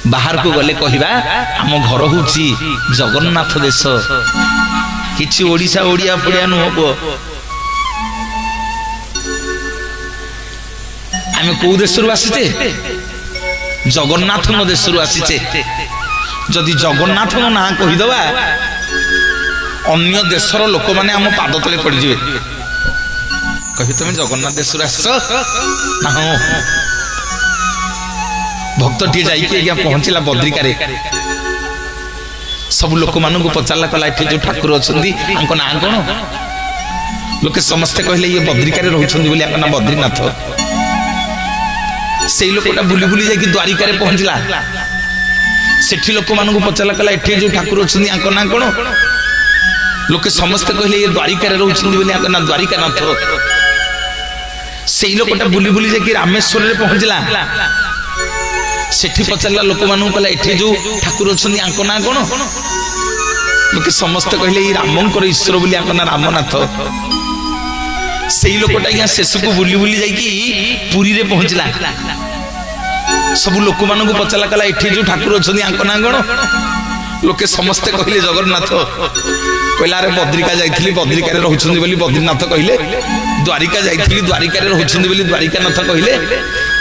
बाहर को गले कहवा आम घर हूँ जगन्नाथ देश किछि ओडिशा ओडिया पड़िया नुह पुओ आम कौ देश आसीचे जगन्नाथ देश आसीचे जदि जगन्नाथ ना कहीदबा अन्य देशर लोक मैंने आम पाद तले पड़े कह तुम जगन्नाथ देश आस भक्त टी जा पहुंचला बद्रिका सब लोक मान पचारा कला जो ठाकुर अच्छा ना कौन लोके समस्ते कहले ये बद्रिका रोचे ना बद्रीनाथ से लोकटा बुली बुली जाकि द्वारिका पहुंचला सेठी लोक मान पचारा कला जो ठाकुर अच्छा ना कौन लोके समस्ते कहले ये द्वारिका रोचे ना द्वारिकानाथ से लोकटा बुली बुली जाकि रामेश्वर पहुंचला सेठी पचारा लोक मान कहला जो ठाकुर अच्छा ना कौन लोके समस्ते कहले ये रामंकर ईश्वर बोली ना रामनाथ से लोकटा यहाँ शेष को बुली बुली जाकि पुरी रे पहुंचला सब लोक मान पचारा कला जो ठाकुर अच्छा ना कौन लोके समस्ते कहले जगन्नाथ कहला अरे बद्रिका जाइथिली बद्रिका रोचंदी बोली बद्रीनाथ कहले द्वारिका जाइथिली द्वारिका रोचंदी बोली द्वारिकानाथ कहले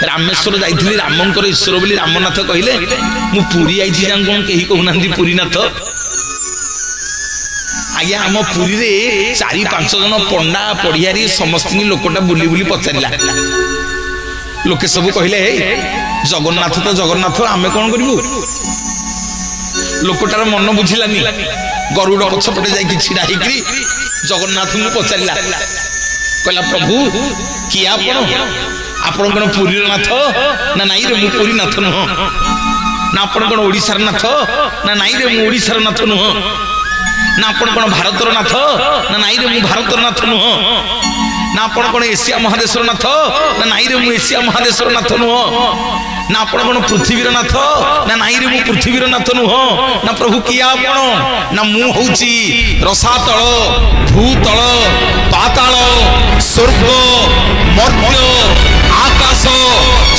रामेश्वर जाइथिली रामंकर ईश्वर बोली रामनाथ कहले मु पुरी आइछि जान कोन केही कहउनांदी पुरीनाथ आज्ञा आम पुरी रे 4-5 जन पंडा पढ़ियारी समस्त लोकटा बुली बुली पचारिला लोके सब कहले जगन्नाथ तो जगन्नाथ आमे कोन करिवु लोकटार मन बुझिलानी गरुड़ पछपटे जाकि छिड़ा होकरी जगन्नाथ को पचारा कहला प्रभु किए आपण कौन पुरी नाथ ना नाई रे मु पुरी नाथ नुह ना आपण कौन ओडिशार नाथ ना नाई रे मु ओडिशार नाथ नुह ना आपण कौन भारतर नाथ ना नाई रे मु भारतर नाथ नुह ना आपण कौन एशिया महादेशर नाथ ना नाई रे मु एशिया महादेशर नाथ नुह ना आपण कौन पृथ्वीर नाथ ना नाई रे मु पृथ्वीर नाथ नुह ना प्रभु किए आपण ना मु होउची रसातल भूतल पाताल स्वर्ग मर्त्य आकाश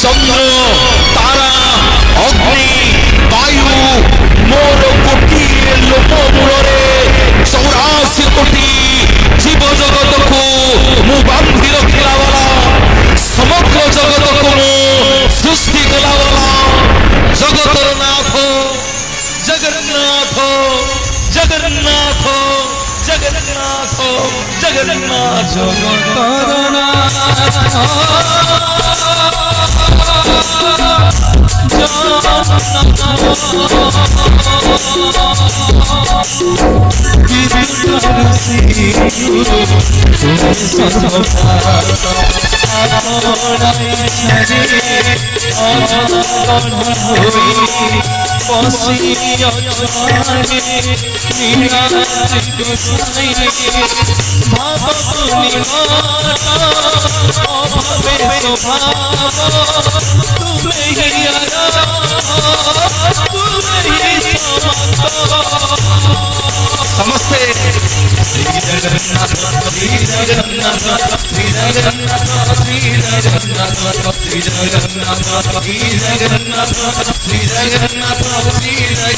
चंद्र तारा अग्नि वायु मोर कोटी लोक मूल 84 कोटी जीव जगत को मु बांधी रखला वाला समग्र जगत को सृष्टि कला वाला जगतर नाथ जगन्नाथ जगन्नाथ जगन्नाथ जगन्नाथ समस्ते श्री जगन्नाथ श्री जगन्नाथ श्री जगन्नाथ श्री जगन्नाथ श्री जगन्नाथ श्री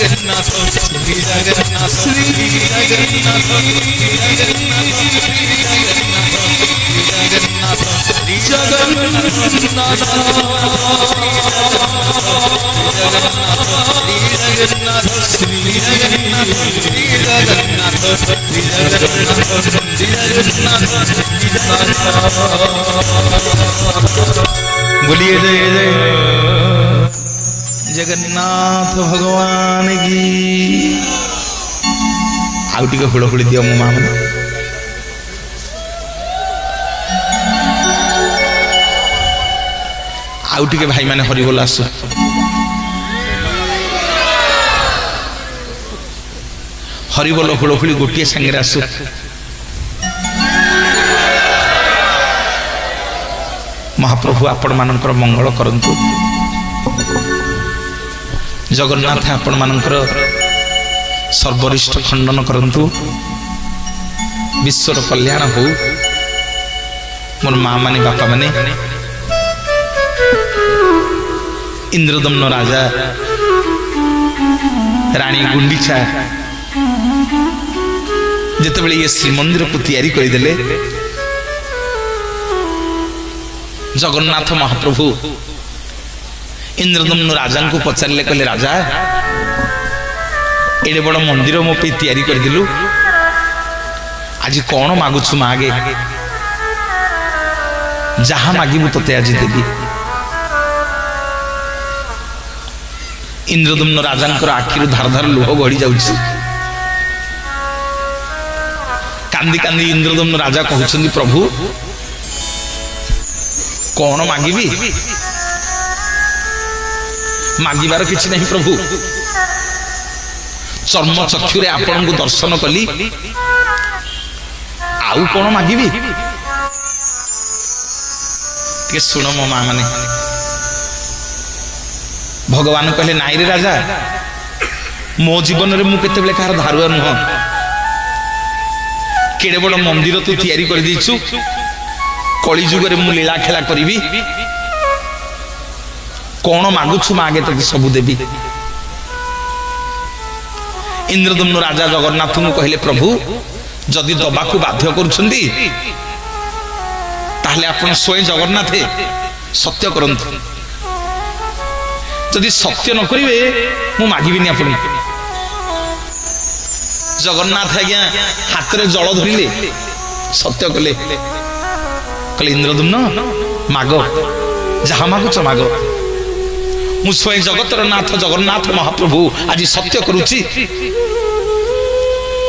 जगन्नाथ श्री जगन्नाथ श्री जगन्नाथ श्री जगन्नाथ श्री बोलिए जय जय जगन्नाथ भगवान की आउ टिके हुड़हुड़ी दियो मो मां मैंने आउ टिके भाई मैंने हरि बोल आसु हरि बोल हुड़हुड़ी गोटे संगे आसु महाप्रभु आपण मानकर मंगल करंतु जगन्नाथ आपण मानकर सर्वरिष्ठ खंडन करंतु विश्वर कल्याण हो मोर माँ माने बापा माने इंद्रदम्न राजा ରାଣୀ ଗୁଣ୍ଡିଚା ଯେତେବେଳେ ଇଏ ଶ୍ରୀମନ୍ଦିରକୁ ତିଆରି କରିଦେଲେ, ଜଗନ୍ନାଥ ମହାପ୍ରଭୁ ଇନ୍ଦ୍ରଦମ୍ନ ରାଜାଙ୍କୁ ପଚାରିଲେ, କହିଲେ ରାଜା ଏଡେ ବଡ଼ ମନ୍ଦିର ମୋ ପାଇଁ ତିଆରି କରିଦେଲୁ, ଆଜି କଣ ମାଗୁଛୁ ମାଗେ, ଯାହା ମାଗିବୁ ତତେ ଆଜି ଦେବି। ଇନ୍ଦ୍ରଦମ୍ନ ରାଜାଙ୍କର ଆଖିରୁ ଧାର ଧାର ଲୁହ ଗଡ଼ି ଯାଉଛି। କାନ୍ଦି କାନ୍ଦି ଇନ୍ଦ୍ରଦମ୍ନ ରାଜା କହୁଛନ୍ତି, ପ୍ରଭୁ କଣ ମାଗିବି? ମାଗିବାର କିଛି ନାହିଁ ପ୍ରଭୁ, ଚର୍ମ ଚକ୍ଷୁରେ ଆପଣଙ୍କୁ ଦର୍ଶନ କଲି, ଆଉ କଣ ମାଗିବି? ଟିକେ ଶୁଣ ମୋ ମା ମାନେ। ଭଗବାନ କହିଲେ, ନାଇରେ ରାଜା, ମୋ ଜୀବନରେ ମୁଁ କେତେବେଳେ କାହାର ଧାରୁଆ ନୁହଁ। କେଡ଼େ ବଡ଼ ମନ୍ଦିର ତୁ ତିଆରି କରିଦେଇଛୁ, କଳି ଯୁଗରେ ମୁଁ ଲୀଳା ଖେଳା କରିବି, କଣ ମାଗୁଛୁ ମାଗେ, ତତେ ସବୁ ଦେବି। ଇନ୍ଦ୍ରଦମ୍ନ ରାଜା ଜଗନ୍ନାଥଙ୍କୁ କହିଲେ, ପ୍ରଭୁ ଯଦି ଦବାକୁ ବାଧ୍ୟ କରୁଛନ୍ତି ତାହେଲେ ଆପଣ ସ୍ୱୟଂ ଜଗନ୍ନାଥ ସତ୍ୟ କରନ୍ତୁ, ଯଦି ସତ୍ୟ ନ କରିବେ ମୁଁ ମାଗିବିନି ଆପଣଙ୍କୁ। ଜଗନ୍ନାଥ ଆଜ୍ଞା ହାତରେ ଜଳ ଧରିଲେ, ସତ୍ୟ କଲେ, କହିଲେ ଇନ୍ଦ୍ରଦମ୍ନ ମାଗ, ଯାହା ମାଗୁଛ ମାଗ, ମୁଁ ସ୍ୱୟଂ ଜଗତର ନାଥ ଜଗନ୍ନାଥ ମହାପ୍ରଭୁ ଆଜି ସତ୍ୟ କରୁଛି,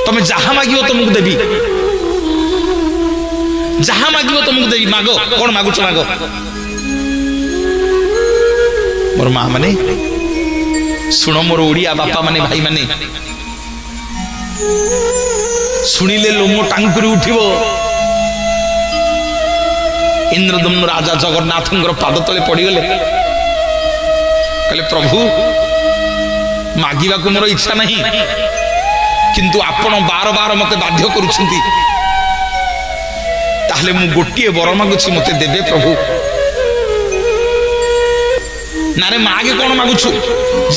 ତମେ ଯାହା ମାଗିବ ତମକୁ ଦେବି, ଯାହା ମାଗିବ ତମକୁ ଦେବି, ମାଗ, କଣ ମାଗୁଛ ମାଗ। ମୋର ମା ମାନେ ଶୁଣ, ମୋର ଓଡ଼ିଆ ବାପା ମାନେ, ଭାଇ ମାନେ, ଶୁଣିଲେ ଲୋମ ଟାଙ୍କୁରି ଉଠିବ। ଇନ୍ଦ୍ରଦମ୍ନ ରାଜା ଜଗନ୍ନାଥଙ୍କର ପାଦ ତଳେ ପଡ଼ିଗଲେ, କହିଲେ ପ୍ରଭୁ ମାଗିବାକୁ ମୋର ଇଚ୍ଛା ନାହିଁ, କିନ୍ତୁ ଆପଣ ବାର ବାର ମତେ ବାଧ୍ୟ କରୁଛନ୍ତି, ତାହେଲେ ମୁଁ ଗୋଟିଏ ବର ମାଗୁଛି, ମତେ ଦେବେ ପ୍ରଭୁ। ନାରେ ମାଗେ, କଣ ମାଗୁଛୁ,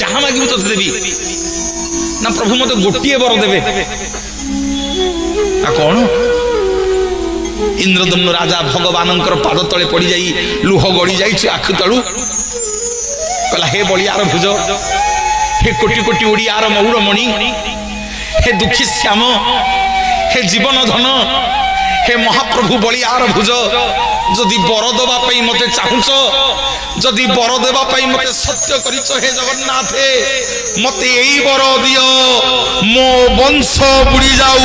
ଯାହା ମାଗିବୁ ତତେ ଦେବି। ନା ପ୍ରଭୁ ମତେ ଗୋଟିଏ ବର ଦେବେ। ଆଉ କଣ? ଇନ୍ଦ୍ରଦମ୍ନ ରାଜା ଭଗବାନଙ୍କର ପାଦ ତଳେ ପଡ଼ିଯାଇ ଲୁହ ଗଡ଼ି ଯାଇଛି ଆଖି ତଳୁ, କହିଲା, ହେ ବଳିଆର ଭୁଜ, ହେ କୋଟି କୋଟି ଓଡ଼ିଆର ମଉଡ଼ମଣି, ହେ ଦୁଃଖୀ ଶ୍ୟାମ, ହେ ଜୀବନ ଧନ, ହେ ମହାପ୍ରଭୁ ବଳିଆର ଭୁଜ, ଯଦି ବର ଦେବା ପାଇଁ ମତେ ଚାହୁଁଛ, ଯଦି ବର ଦେବା ପାଇଁ ମତେ ସତ୍ୟ କରିଛ, ହେ ଜଗନ୍ନାଥ ମତେ ଏଇ ବର ଦିଅ, ମୋ ବଂଶ ବୁଡ଼ି ଯାଉ,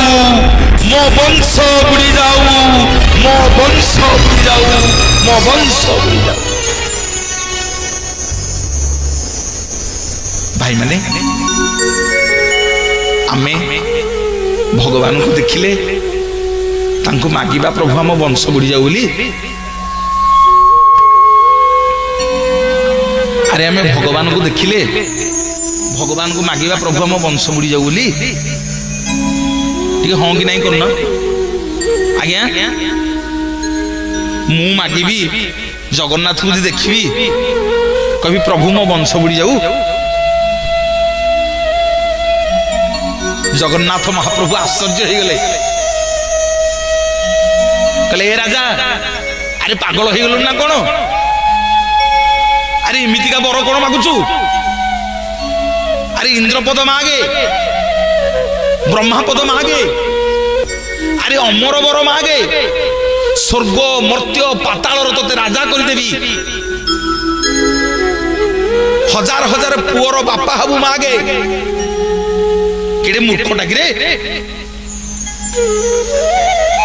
ମୋ ବଂଶ ବୁଡ଼ି ଯାଉ, ମୋ ବଂଶ ବୁଡ଼ି ଯାଉ, ମୋ ବଂଶ ବୁଡ଼ି ଯାଉ। ଭାଇମାନେ, ଆମେ ଭଗବାନଙ୍କୁ ଦେଖିଲେ ତାଙ୍କୁ ମାଗିବା, ପ୍ରଭୁ ଆମ ବଂଶ ବୁଡ଼ି ଯାଉ ବୋଲି। ଆରେ ଆମେ ଭଗବାନଙ୍କୁ ଦେଖିଲେ ଭଗବାନଙ୍କୁ ମାଗିବା, ପ୍ରଭୁ ଆମ ବଂଶ ବୁଡ଼ି ଯାଉ ବୋଲି। ଟିକେ ହଁ କି ନାଇଁ କରୁନ ଆଜ୍ଞା। ମୁଁ ମାଗିବି, ଜଗନ୍ନାଥଙ୍କୁ ଯଦି ଦେଖିବି କହିବି, ପ୍ରଭୁ ମୋ ବଂଶ ବୁଡ଼ି ଯାଉ। ଜଗନ୍ନାଥ ମହାପ୍ରଭୁ ଆଶ୍ଚର୍ଯ୍ୟ ହେଇଗଲେ, କହିଲେ, ଏ ରାଜା, ଆରେ ପାଗଳ ହେଇଗଲୁ ନା କଣ? ଆରେ ଏମିତିକା ବର କଣ ମାଗୁଛୁ? ଆରେ ଇନ୍ଦ୍ରପଦ ମାଗେ, ବ୍ରହ୍ମାପଦ ମାଗେ, ଆରେ ଅମର ବର ମାଗେ, ସ୍ୱର୍ଗ ମର୍ତ୍ୟ ପାତାଳର ତତେ ରାଜା କରିଦେବି, ହଜାର ହଜାର ପୁଅର ବାପା ହବୁ ମାଗେ। କେଡେ ମୂର୍ଖ ଡାକିରେ?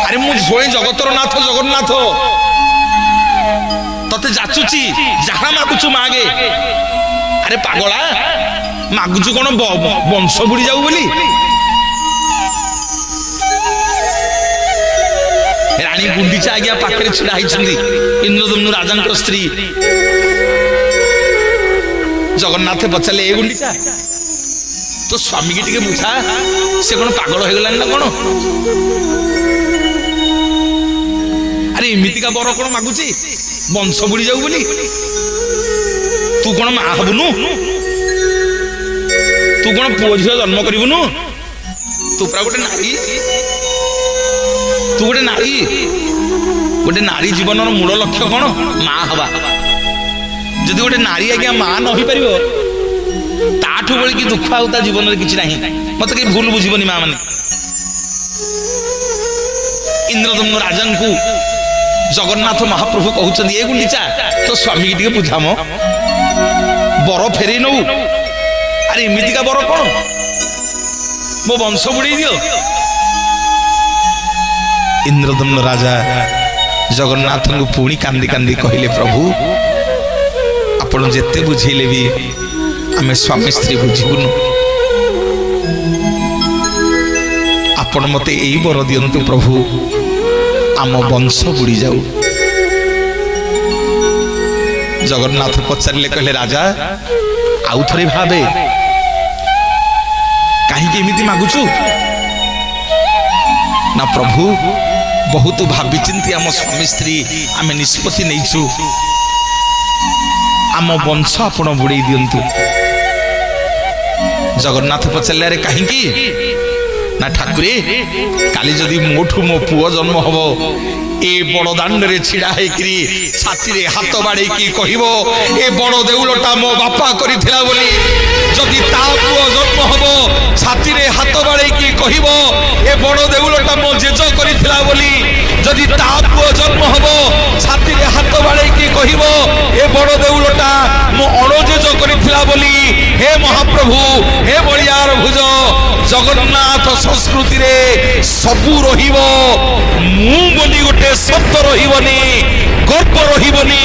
ଆରେ ମୁଁ ସ୍ୱୟଂ ଜଗତର ନାଥ ଜଗନ୍ନାଥ, ତତେ ଯାଚୁଛି, ଯାହା ମାଗୁଛୁ ମାଗେ। ଆରେ ପାଗଳା, ମାଗୁଛୁ କଣ ବଂଶ ବୁଡ଼ି ଯାଉ ବୋଲି? ରାଣୀ ଗୁଣ୍ଡିଚା ଆଜ୍ଞା ପାଖରେ ଛିଡା ହେଇଛନ୍ତି, ଇନ୍ଦ୍ରଦମ୍ନ ରାଜାଙ୍କର ସ୍ତ୍ରୀ। ଜଗନ୍ନାଥ ପଚାରିଲେ, ଏ ଗୁଣ୍ଡିଚା, ତୋ ସ୍ୱାମୀକି ଟିକେ ବୁଝା, ସେ କଣ ପାଗଳ ହେଇଗଲାଣି ନା କଣ? ଆରେ ଏମିତିକା ବର କଣ ମାଗୁଛି, ବଂଶ ବୁଡ଼ି ଯାଉ ବୋଲି? ତୁ କଣ ମା ହବୁନୁ? ତୁ କଣ ପୁଅ ଝିଅ ଜନ୍ମ କରିବୁନୁ? ତୁ ପୁରା ଗୋଟେ ନାରୀ, ତୁ ଗୋଟେ ନାରୀ। ଗୋଟେ ନାରୀ ଜୀବନର ମୂଳ ଲକ୍ଷ୍ୟ କଣ? ମା ହବା। ଯଦି ଗୋଟେ ନାରୀ ଆଜ୍ଞା ମା ନ ହେଇପାରିବ, ତାଠୁ ବଳି କି ଦୁଃଖ ଆଉ ତା ଜୀବନରେ କିଛି ନାହିଁ। ମତେ କେହି ଭୁଲ ବୁଝିବନି ମା ମାନେ। ଇନ୍ଦ୍ରଦମ୍ନ ରାଜାଙ୍କୁ ଜଗନ୍ନାଥ ମହାପ୍ରଭୁ କହୁଛନ୍ତି, ଏ ଗୁଣ୍ଡିଚା ତୋ ସ୍ୱାମୀକି ଟିକେ ବୁଝାମ, ବର ଫେରେଇ ନଉ। ଆରେ ଏମିତିକା ବର କଣ? ମୋ ବଂଶ ବୁଡେଇ ଦିଅ। ଇନ୍ଦ୍ରଦମ୍ନ ରାଜା ଜଗନ୍ନାଥଙ୍କୁ ପୁଣି କାନ୍ଦି କାନ୍ଦି କହିଲେ, ପ୍ରଭୁ ଆପଣ ଯେତେ ବୁଝେଇଲେ ବି ଆମେ ସ୍ୱାମୀ ସ୍ତ୍ରୀ ବୁଝିବୁନୁ। ଆପଣ ମତେ ଏଇ ବର ଦିଅନ୍ତୁ ପ୍ରଭୁ, ଆମ ବଂଶ ବୁଡି ଯାଉ। ଜଗନ୍ନାଥ ପଚାରିଲେ, କହିଲେ ରାଜା ଆଉ ଥରେ ଭାବେ, କାହିଁକି ଏମିତି ମାଗୁଛୁ? ନା ପ୍ରଭୁ ବହୁତ ଭାବିଚିନ୍ତି ଆମ ସ୍ୱାମୀ ସ୍ତ୍ରୀ ଆମେ ନିଷ୍ପତ୍ତି ନେଇଛୁ, ଆମ ବଂଶ ଆପଣ ବୁଡେଇ ଦିଅନ୍ତୁ। ଜଗନ୍ନାଥ ପଚାରିଲେ, ଆରେ କାହିଁକି? ନା ଠାକୁରେ, କାଲି ଯଦି ମୋଠୁ ମୋ ପୁଅ ଜନ୍ମ ହବ, ଏ ବଡ ଦାଣ୍ଡରେ ଛିଡା ହେଇକିରି ଛାତିରେ ହାତ ବାଡେଇକି କହିବ, ଏ ବଡ ଦେଉଳଟା ମୋ ବାପା କରିଥିଲା ବୋଲି। ଯଦି ତା ପୁଅ ଜନ୍ମ ହବ, ଛାତିରେ ହାତ ବାଡେଇକି କହିବ, ଏ ବଡ ଦେଉଳଟା ମୋ ଜେଜ କରିଥିଲା ବୋଲି। ଯଦି ତା ପୁଅ ଜନ୍ମ ହବ, ଛାତିରେ ହାତ ବାଡେଇକି କହିବ, ଏ ବଡ ଦେଉଳଟା ମୋ ଅଣଜେଜ କରିଥିଲା ବୋଲି। ହେ ମହାପ୍ରଭୁ, ହେ ବଳିୟାର ଭୁଜ, ଜଗନ୍ନାଥ ସଂସ୍କୃତିରେ ସବୁ ରହିବ, ମୁଁ ବୋଲି ଗୋଟେ ଶବ୍ଦ ରହିବନି, ଗର୍ବ ରହିବନି,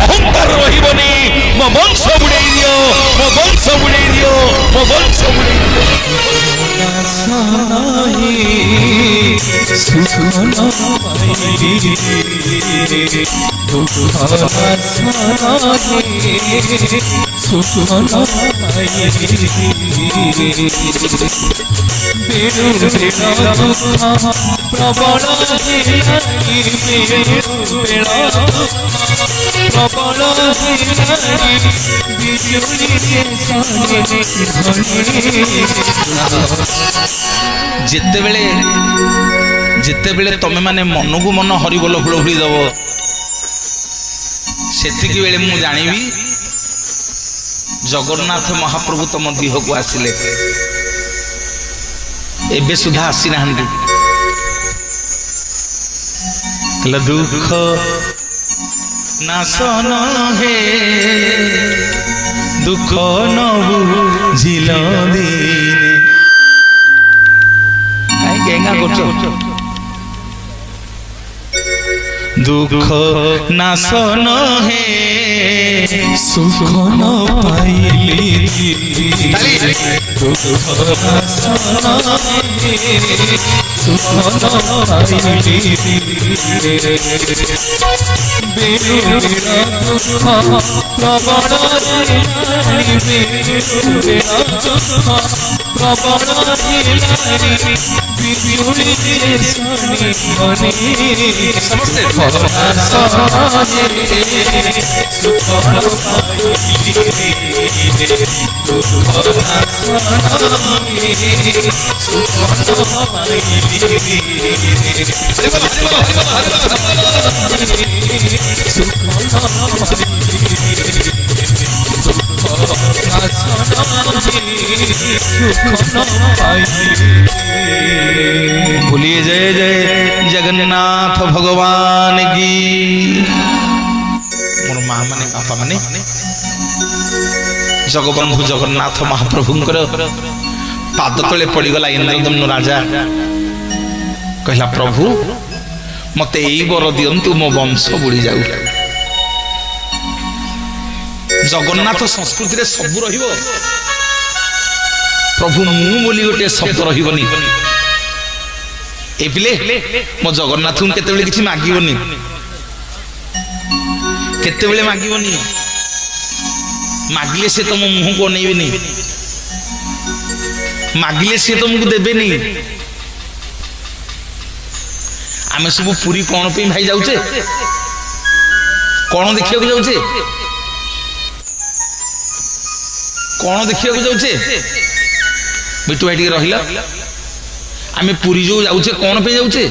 ଅହଙ୍କାର ରହିବନି। ମୋ ବଂଶ ବୁଡେଇ ଦିଅ, ମୋ ବଂଶ ବୁଡେଇ ଦିଅ, ମୋ ବଂଶ ବୁଡେଇ ଦିଅ। ଯେତେବେଳେ ଯେତେବେଳେ ତମେ ମାନେ ମନକୁ ମନ ହରିବୋଲ ହୁଳହୁଳି ଦବ, ସେତିକି ବେଳେ ମୁଁ ଜାଣିବି ଜଗନ୍ନାଥ ମହାପ୍ରଭୁ ତମ ଦେହକୁ ଆସିଲେ। ଏବେ ସୁଦ୍ଧା ଆସିନାହାନ୍ତି। ଦୁଃଖ ନାଶନ ହେ, ଦୁଃଖ ନ ବୁଝିଲ ଦିନେ। କାହିଁକି ଏଙ୍ଗା କରୁଛ? ଦୁଃଖ ନାଶନ হে সুখ ন পাইলি দুঃখ নাশন হে সুখ ন পাইলি বেরু বেড়া দুঃখ প্রবল হিলারি বেরু বেড়া দুঃখ প্রবল হিলারি বিজুলি শনি মনে সমস্ত बोलिए जय जय जगन्नाथ भगवान की। मोर माँ माने बापा माने जगबंधु जगन्नाथ महाप्रभुंकर पाद तले पड़गला इंद्रदम्न राजा कहला प्रभु मते एई बर दियंतु मो वंश बुड़ी जाऊ। जगन्नाथ संस्कृति रे सब रहिबो प्रभु मु बोली गोटे शब्द रहिबनी। ए पिले मो जगन्नाथ को केते बेले किछि मागिबनी, केते बेले मागिबनी, मागिले से तुम मुह को नेबेनी, मागिले से तुमको देबेनी। आमे सब पूरी कोन पे भाई जाउछे, कोन देखिया को जाउछे, कोन देखिया को जाउछे बिटू भाई टिके रहिला आमे पुरी जो जाउछे कोन पे जाउछे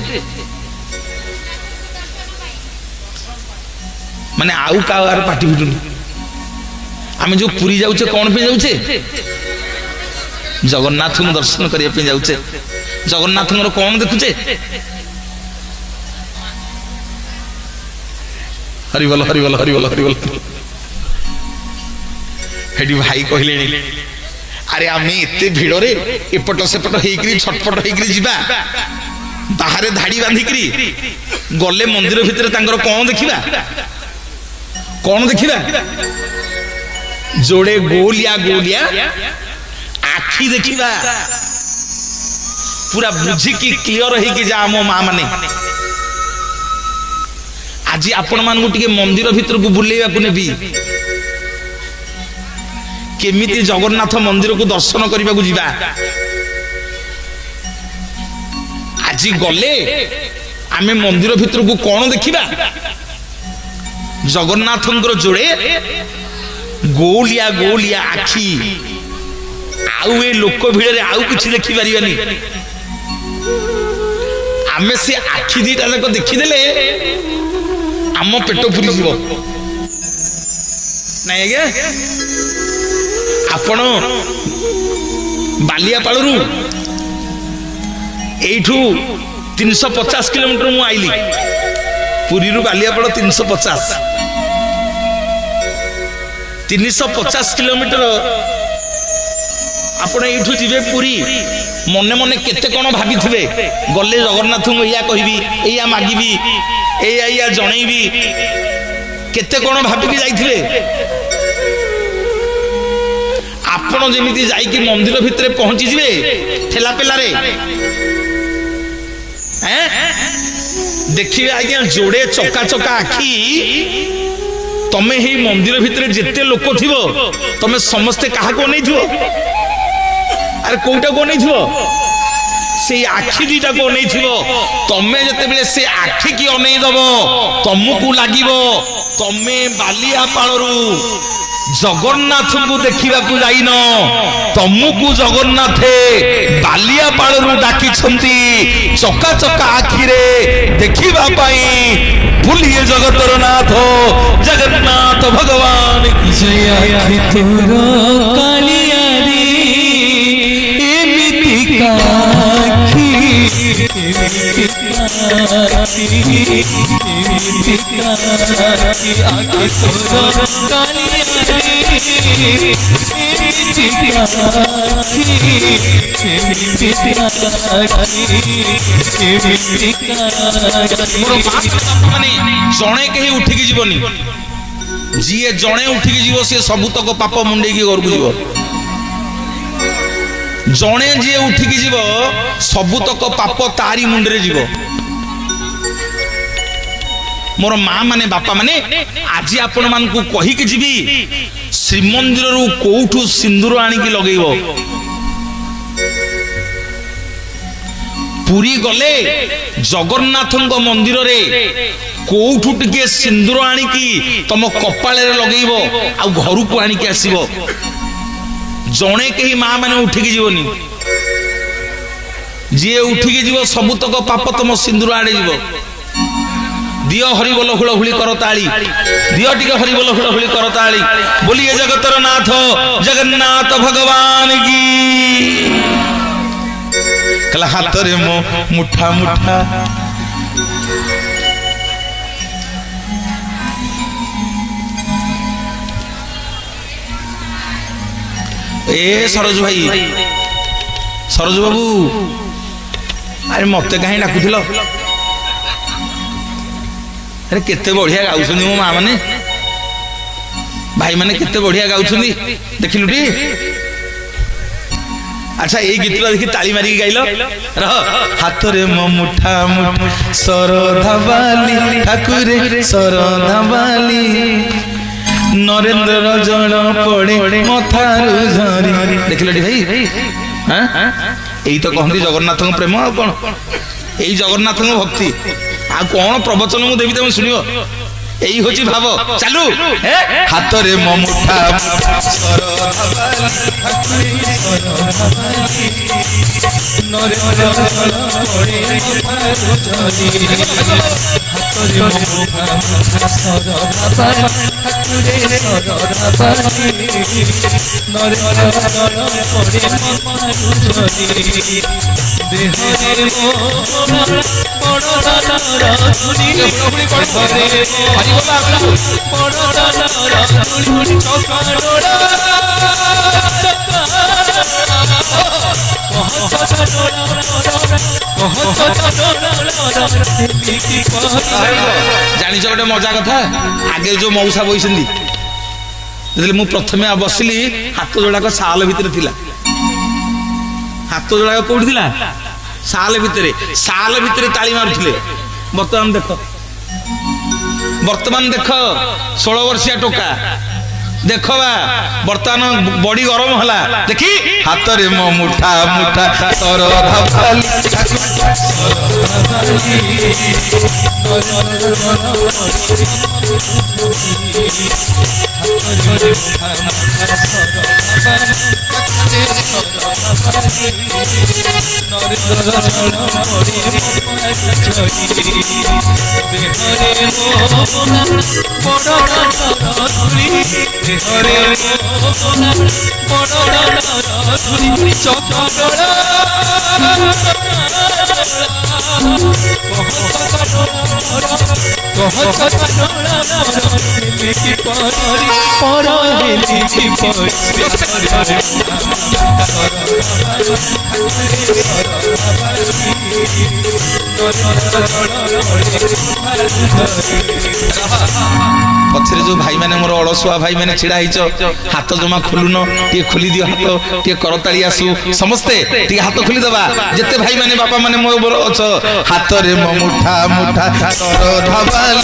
माने आउ कावर पाटी फिटुनी आमे जो पुरी जाउछे कोन पे जाउछे जगन्नाथ को दर्शन करिया पे जाउछे जगन्नाथ को कोन देखुछे हरि बोल हरि बोल हरि बोल हरि बोल हेडी भाई कहले अरे आमे एते भिड़ रे एपट सेपट हेकरी छटपट हेकरी जिबा बाहरे धाड़ी बांधिकरी गले मंदिर भितर तांकर कौन देखिबा जोड़े गोलिया गोलिया आखी देखिबा पूरा बुझिकी क्लियर हेकि जा मो मां माने आज आपण मान को टिके मंदिर भितर को बुलेवा को नेबी केमिति जगन्नाथ मंदिर को दर्शन करने को जीवा आज गले आमे मंदिर भितर को कौन देखिबा जगन्नाथ जोड़े गोलिया गोलिया आखी आउ ए लोक भिड़े आउ किछि देखि परिबानी आमे से आखी दीटा जाक देखिदेले आम पेट पुरी जीव नाइ आज्ञा आपण बालियापाड़ू एठू 350 किलोमीटर मु आइली पुरी रु बालियापाड़ 350 किलोमीटर आपण एठू जीवे पुरी मने मने केते कोन भाबी थिबे गले जगन्नाथ को या कहबी एया मागिबी एया जणैबी केते कोन भाबी के जाइथिबे आपण जेमिति जाइकी मंदिर भितर पहुंची जिवे ठेला पेला रे देखिए आज्ञा जोड़े चका चका आखी तमे ही मंदिर भितर जेते लोक थिबो तमे समस्ते काहा को नै थिबो अरे कोटा को नै थिबो से आखी दीटा को नै थिबो तमे जते बेले से आखी की अनै दबो तमकु लागिबो तमे बालियापाड़रू जगन्नाथ को देखा जाइन तमको जगन्नाथे बालियापाड़ू डाकी चका चका आखिरे देखा भूलिए जगतर नाथ जगन्नाथ भगवान की जणे कहीं उठिकी जीवनी जी जणे उठिकी जीव सी सबुतक पाप मुंडे घर को जीव जणे जी उठिकी जीव सबुतक पाप तारी मुंडे जीव मोर माँ माने बापा माने आज आपण मान को कहिक जीवी श्रीमंदिर रु कोठू सिंदूर आनिकी लगेइबो पुरी गले जगन्नाथ मंदिर रे कोठू टिके सिंदूर आनिकी तम कपाळे लगेइबो आ घर को आनिकी आसीबो जणे कही माँ माने उठिकी जीवनी जी उठिकी जीव सबुतक पाप तम सिंदूर आड़े जीव दियो हरि बोल हुलहुली करताली दियो टिके हरि बोल हुलहुली करताली बोलिए जगतर नाथ जगन्नाथ भगवान की कला हाथ रे मो मुठा मुठा ए सरोज भाई सरोज बाबू अरे मत कहीं डाकुथिल अरे केते बढ़िया गाउछन मो माँ माने भाई माने केते बढ़िया गाउछन देखिलु टी अच्छा ये गीत देखी ताली मारिकी गाइल रह हाथ रे मो मुठा मुठा सरधा बाली ठाकुरे सरधा बाली नरेंद्र जल पड़े मथारु झरी देखिल टी भाई हां एई तो कहंती जगन्नाथ प्रेम आ कोन एई जगन्नाथ भक्ति आ कौन प्रवचन मु देवी तुम सुनियो यही होची भाव चालू हाथ रे मुठा ଜାଣିଛ ଗୋଟେ ମଜା କଥା, ଆଗେ ଯୋଉ ମଉସା ବଇଛନ୍ତି ଯେତେବେଳେ ମୁଁ ପ୍ରଥମେ ବସିଲି ହାତ ଯୋଡ଼ାକ ସାଲ ଭିତରେ ଥିଲା। ହାତ ଯୋଡ଼ାକ କୋଉଠି ଥିଲା? ସାଲ ଭିତରେ। ସାଲ ଭିତରେ ତାଳି ମାରୁଥିଲେ। ବର୍ତ୍ତମାନ ଦେଖ 16 ବର୍ଷିଆ ଟୋକା ଦେଖ ବା ବର୍ତ୍ତମାନ ବଡି ଗରମ ହେଲା। ଦେଖି ହାତରେ ମୋ ମୁଠା ମୁଠା ସରଧା ଭାଲି पछरे जो भाई मैंने मोर अलसुआ भाई मैंने छिड़ा हिच हाथ जमा खोलुन टे खोली दियो हाथ टे करताली आसु समस्ते टे हाथ खोली दबा जते भाई मैंने बापा मैंने मो बोर अछ हाथ रे मो मुठा मुठा सर धबाल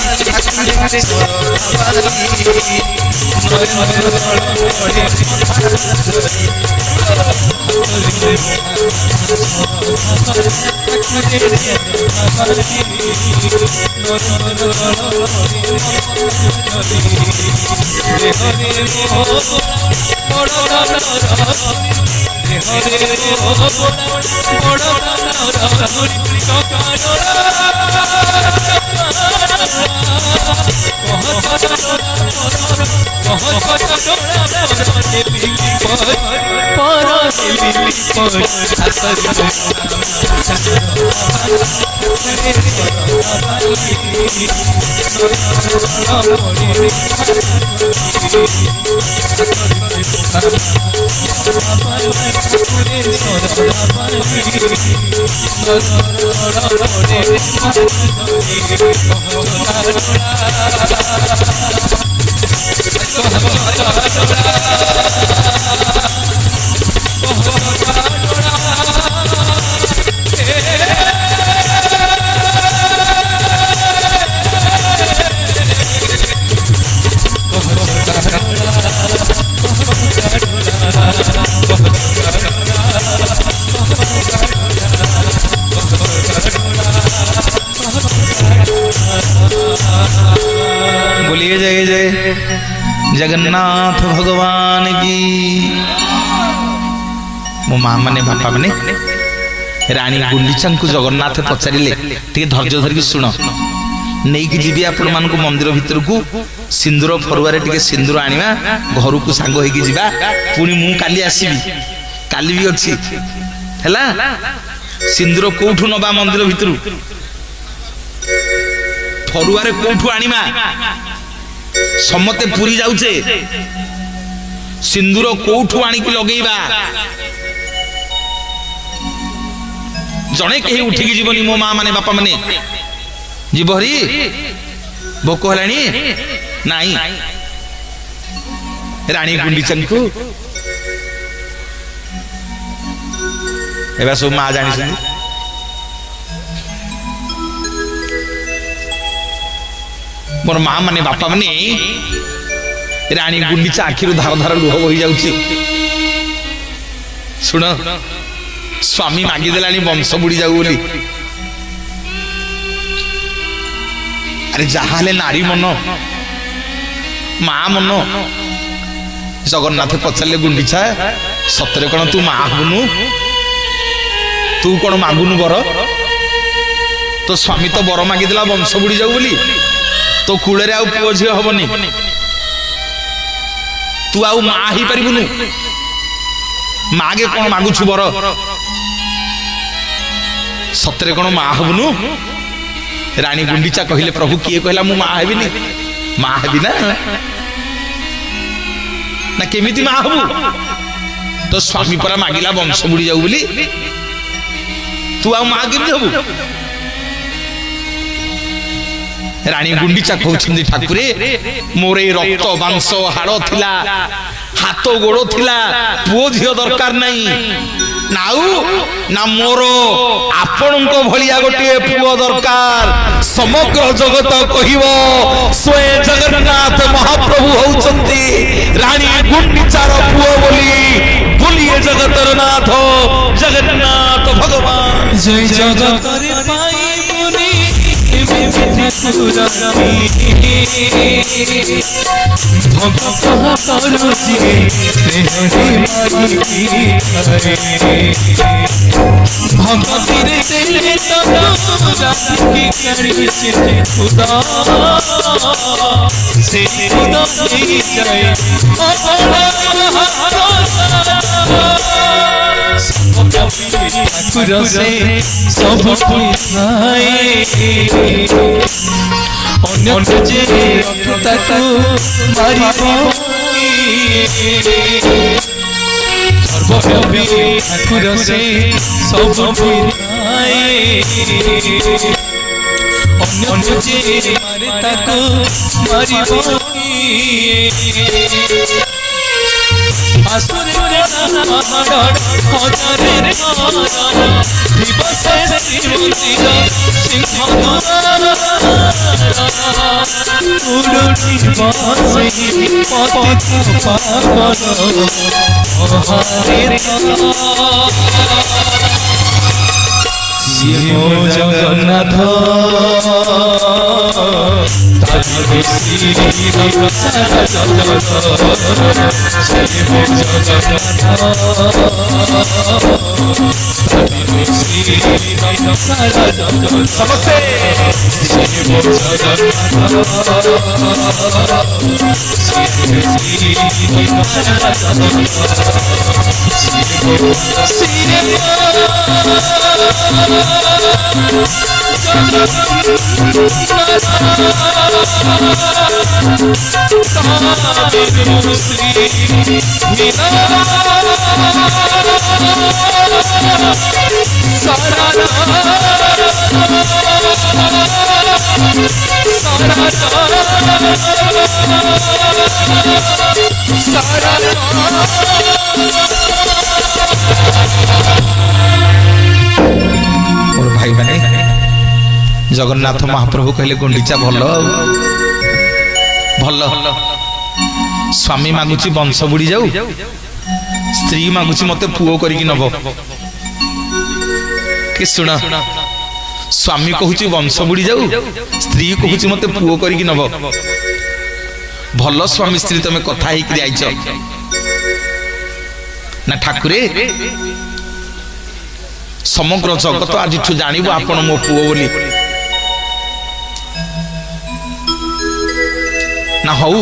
बोलिए जय जय जगन्नाथ भगवान की। मो माँ माने बापा माने रानी गुंडीचा को जगन्नाथ पचारे टे धैर्य धरिक शुण नहीं कि जी आपण मान मंदिर भितर को सिंदूर फरुआ टे सिंदूर आनिबा घर को सांग होगी जीवा पुणी मु काली आसीबी काली भी अच्छी हैला सिंदूर कोठू नबा मंदिर भितर फरुआ रे कोठू आनिबा समते पूरी जाउचे सिंदूर कोठू आनी की लगेइबा जने कहीं उठिकी जीवनी मो माँ माने बापा माने जीव हरी भोक हलानी नाई रानी गुंडीचा को एबा सब माँ जानी मोर माँ माने बापा माने रानी गुंडीचा आखिर धार धार लुह बही जाउची सुन स्वामी मागिदेलानी वंश बुड़ी जाऊ बोली अरे जहाले नारी मन माँ मन जगन्नाथ पचारे गुंडीचा ସତରେ କଣ ତୁ ମା ହବୁନୁ? ତୁ କଣ ମାଗୁନୁ ବର? ତୋ ସ୍ୱାମୀ ତ ବର ମାଗିଦେଲା ବଂଶ ବୁଡି ଯାଉ ବୋଲି। ତୋ କୂଳରେ ଆଉ ପୁଅ ଝିଅ ହବନି, ତୁ ଆଉ ମା ହେଇପାରିବୁନୁ। ମାଗେ କଣ ମାଗୁଛୁ ବର? ସତରେ କଣ ମା ହବୁନୁ? ରାଣୀ ଗୁଣ୍ଡିଚା କହିଲେ ପ୍ରଭୁ କିଏ କହିଲା ମୁଁ ମା ହେବିନି? ମା ହେବି ନା। ନା କେମିତି ମା ହବୁ? ତୋ ସ୍ୱାମୀ ପରା ମାଗିଲା ବଂଶ ବୁଡି ଯାଉ ବୋଲି, ତୁ ଆଉ ମା କେମିତି ହବୁ? ରାଣୀ ଗୁଣ୍ଡିଚା କହୁଛନ୍ତି ଠାକୁରେ ମୋର ଏଇ ରକ୍ତ ମାଂସ ହାଡ଼ ଥିଲା, ହାତ ଗୋଡ଼ ଥିଲା, ପୁଅ ଝିଅ ଦରକାର ନାହିଁ ନା ମୋର ଆପଣଙ୍କ ଭଳିଆ ଗୋଟିଏ ପୁଅ ଦରକାର। ସମଗ୍ର ଜଗତ କହିବ ସ୍ୱୟଂ ଜଗନ୍ନାଥ ମହାପ୍ରଭୁ ହଉଛନ୍ତି ରାଣୀ ଗୁଣ୍ଡିଚାର ପୁଅ ବୋଲି। ବୋଲିଏ ଜଗତର ନାଥ ଜଗନ୍ନାଥ ଭଗବାନ। ଜୟ ଜଗତରେ ପାଇ ମୁନି ভগত করছি ভগতিরে দেলে রাখি করিছে খুদা সে খুদা দেই যায় ঠাকুর সে সব অন্য যে তাকে মারিব সর্বব্যাপী ঠাকুর সে সব অন্য যে মারে তাকে মারিব আসুরে হজারের দিবসে শ্রীমন্দির সিংহদ্বার উড়ুনি বসে পথ পাগল মহারে জগন্নাথ ସମସ୍ତେ ମୋର ଭାଇମାନେ ଜଗନ୍ନାଥ ମହାପ୍ରଭୁ କହିଲେ ଗୁଣ୍ଡିଚା ଭଲ ଭଲ ସ୍ୱାମୀ ମାଗୁଛି ବଂଶ ବୁଡି ଯାଉ, ସ୍ତ୍ରୀ ମାଗୁଛି ମତେ ପୁଅ କରିକି ନବ। କି ଶୁଣ, ସ୍ୱାମୀ କହୁଛି ବଂଶ ବୁଡି ଯାଉ, ସ୍ତ୍ରୀ କହୁଛି ମତେ ପୁଅ କରିକି ନବ। ଭଲ ସ୍ୱାମୀ ସ୍ତ୍ରୀ ତମେ କଥା ହେଇକି ଯାଇଛ ନା ଠାକୁରେ ସମଗ୍ର ଜଗତ ଆଜିଠୁ ଜାଣିବ ଆପଣ ମୋ ପୁଅ ବୋଲି। ନା ହଉ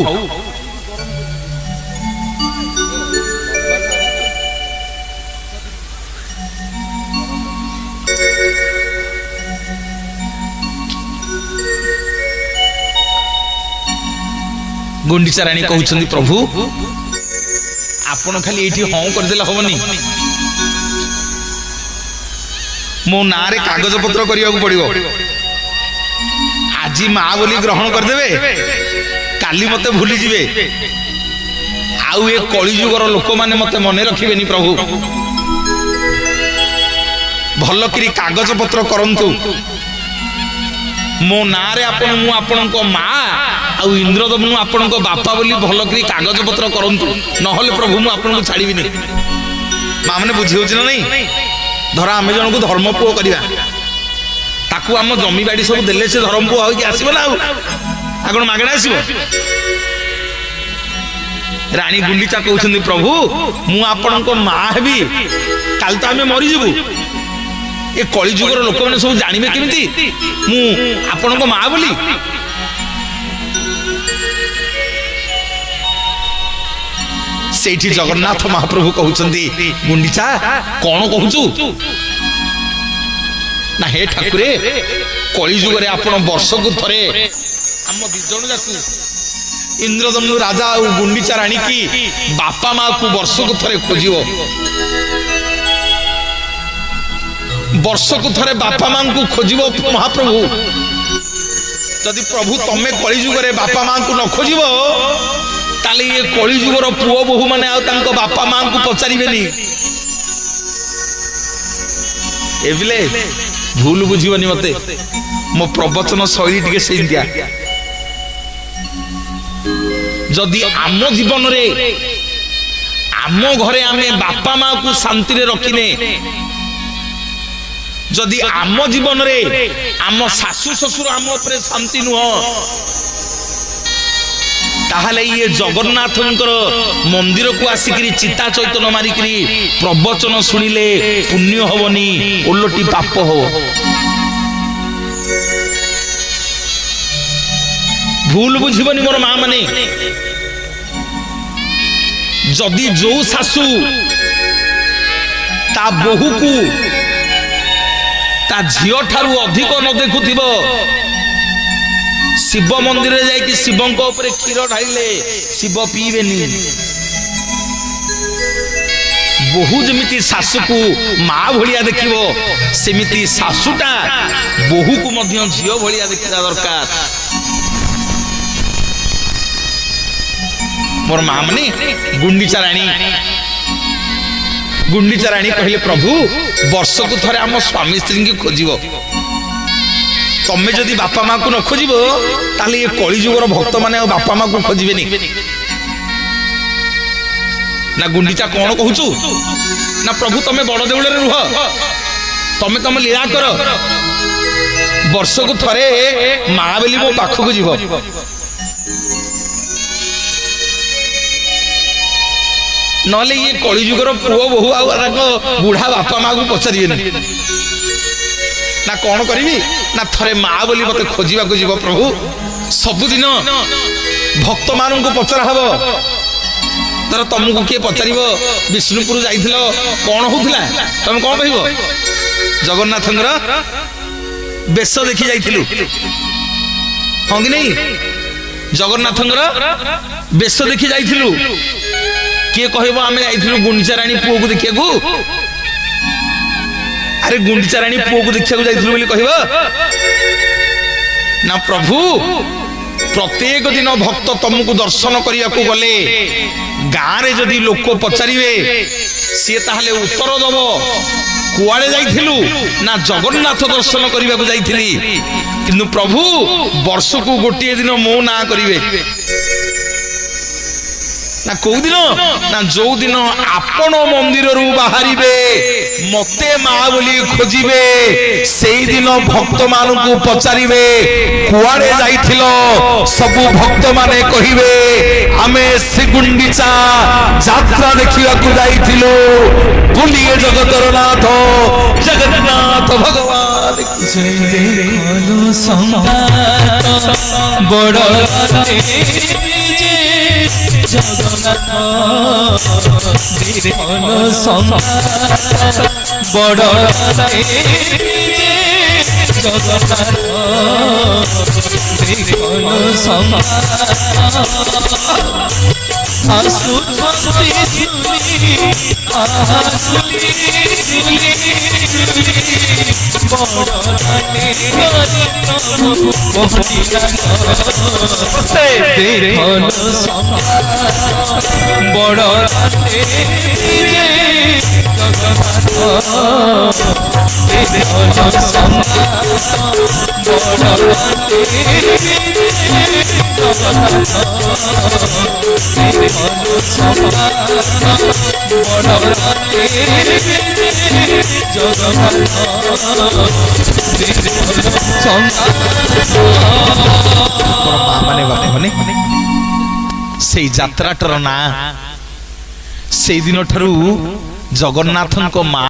ଗୁଣ୍ଡିଚା ରାଣୀ କହୁଛନ୍ତି ପ୍ରଭୁ ଆପଣ ଖାଲି ଏଇଠି ହଁ କରିଦେଲେ ହବନି, ମୋ ନାଁରେ କାଗଜ ପତ୍ର କରିବାକୁ ପଡିବ। ଆଜି ମା ବୋଲି ଗ୍ରହଣ କରିଦେବେ, କାଲି ମତେ ଭୁଲିଯିବେ, ଆଉ ଏ କଳିଯୁଗର ଲୋକମାନେ ମତେ ମନେ ରଖିବେନି। ପ୍ରଭୁ ଭଲ କରି କାଗଜ ପତ୍ର କରନ୍ତୁ, ମୋ ନାଁରେ ଆପଣ ମୁଁ ଆପଣଙ୍କ ମା ଆଉ ଇନ୍ଦ୍ରଦମନ ଆପଣଙ୍କ ବାପା ବୋଲି ଭଲ କରି କାଗଜ ପତ୍ର କରନ୍ତୁ, ନହେଲେ ପ୍ରଭୁ ମୁଁ ଆପଣଙ୍କୁ ଛାଡ଼ିବିନି। ମା ମାନେ ବୁଝି ହଉଛି ନା ନାଇଁ? ଧର ଆମେ ଜଣକୁ ଧର୍ମ ପୁଅ କରିବା, ତାକୁ ଆମ ଜମି ବାଡି ସବୁ ଦେଲେ ସେ ଧର୍ମ ପୁଅ ହେଇକି ଆସିବ ନା? ଆଉ କଣ ମାଗଣା ଆସିବ? रानी गुंडीचा कहउछन्ती प्रभु मु आपनको मां हेबी काल तो आमे मरि जबु ए कली जुगर लोक माने सब जानिबे केमिति मु आपनको मां बोली सेठी जगन्नाथ महाप्रभु कहउछन्ती गुंडीचा कोन कहउछु ना हे ठाकुरे कली जुगरे आपण वर्ष को थरे हम दिजण जाकू इंद्रदम्नु राजा और गुंडीचा रानी की बापा माँ को वर्ष को थरे खोजिबो वर्ष को थरे बापा माँ को खोजिबो महाप्रभु जदि प्रभु तमे कली जुगरे बापा माँ को न खोजिबो ताले ये कली जुगर पुओ बहु माने आ तांको बापा माँ को पचारिबेनी एबिले भूल बुझीबनी मते मो प्रवचन शैली टिके सेंदिया जदि आम जीवन रे आम घरे आमे बापा माँ को शांति रे रखिने जदि आम जीवन रे आम सासु ससुर आम ऊपर शांति नुह ताहले ये जगन्नाथंकर मंदिर को आसिकरी चिता चैतन मारिकरी प्रवचन सुनिले पुण्य हवनी ओलटी पाप हो भूल बुझीबनी मोर मां माने जदि जो सासु ता बहु को ता झियो ठारू अधिक न देखुथिबो शिव मंदिर रे जाई कि शिवंक ऊपर क्षीर ढाइले शिव पीबेनी बहु जमिति सासु को मां भलिया देखिबो सेमिति सासुटा बहु को मध्य झियो भलिया देखिरा दरकार मोर मां माने गुंडीचा रानी कहले प्रभु वर्ष को थरे आम स्वामी स्त्री की खोजिबो तमे जदि बापा माँ को न खोजिबो ताले ये कली जुगर भक्त माने बापा माँ को खोजिबेनी ना गुंडीचा कोन कहूचु ना प्रभु तमे बड़ देउल रे रुह तमे तम लीला कर वर्ष को थरे माँ बेली मो पाख को जीव नले ये कली जुगर पुओ बहु आ बुढ़ा बापा माँ को पचारिबेनी ना कौन करी ना थरे माँ बोली मत खोजा जीव प्रभु सबुदिन भक्त मान को पचरा हम तर तुमको किए पचार विष्णुपुर जाइल कौन होता तुम कौन कह जगन्नाथ बेश देखी जाइलु हाँ कि नहीं जगन्नाथ बेश देखी जाइलु किए कह आम जाइलु गुंडीचा रानी पुओ को देखा अरे गुंडीचा रानी पुओ को देखा जाइलु कहब ना प्रभु प्रत्येक दिन भक्त तुमको दर्शन करने को गले गाँव रे जदि लोक पचारे सी ताहले उत्तर दब कुआड़े जाइलु ना जगन्नाथ दर्शन करने को जाइली किंतु प्रभु वर्ष को गोटे दिन मो ना करिवे ना कौ दिन ना जो दिन आपण मंदिर रु बाहरिबे मते माँ बोली खोजिबे से दिन भक्त मान को पचारिबे कुआड़े जाइथिलो सबु भक्त माने कहिबे आमे श्री गुंडीचा यात्रा देखिया को जाइथिलो बुलिए जगतर नाथ जगन्नाथ भगवान जय बोलो संतान बड़ जगन्नाथ बोलो संतान बड़ जगन्नाथ बोलो संतान आसु बड़ ସେଇ ଯାତ୍ରାଟାର ନାଁ ସେଇଦିନ ଠାରୁ ଜଗନ୍ନାଥଙ୍କ ମା